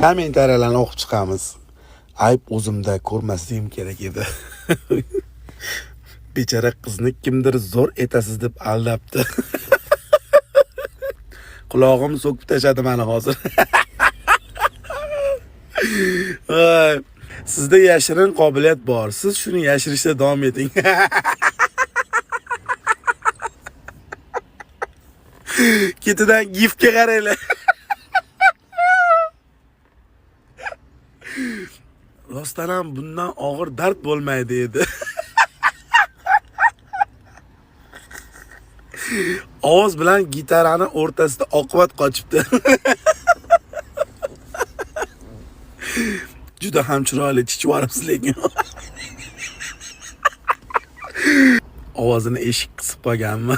Kommentariyalarni o'qib chiqamiz. Ayb o'zimda ko'rmasligim kerak edi. Bechara qizni kimdir zo'r etasiz deb aldabdi. Qulog'im so'kib tashadi meni hozir. Sizda yashirin qobiliyat bor. Siz shuni yashirishda davom eting. Ketidan gifga qaranglar. Rostdan ham bundan og'ir dard bo'lmaydi edi. Ovoz bilan gitarani o'rtasida oqibat qochibdi. Juda ham chiroyli chichvaribsiz lekin. Ovozini eshik qisib qolganmi?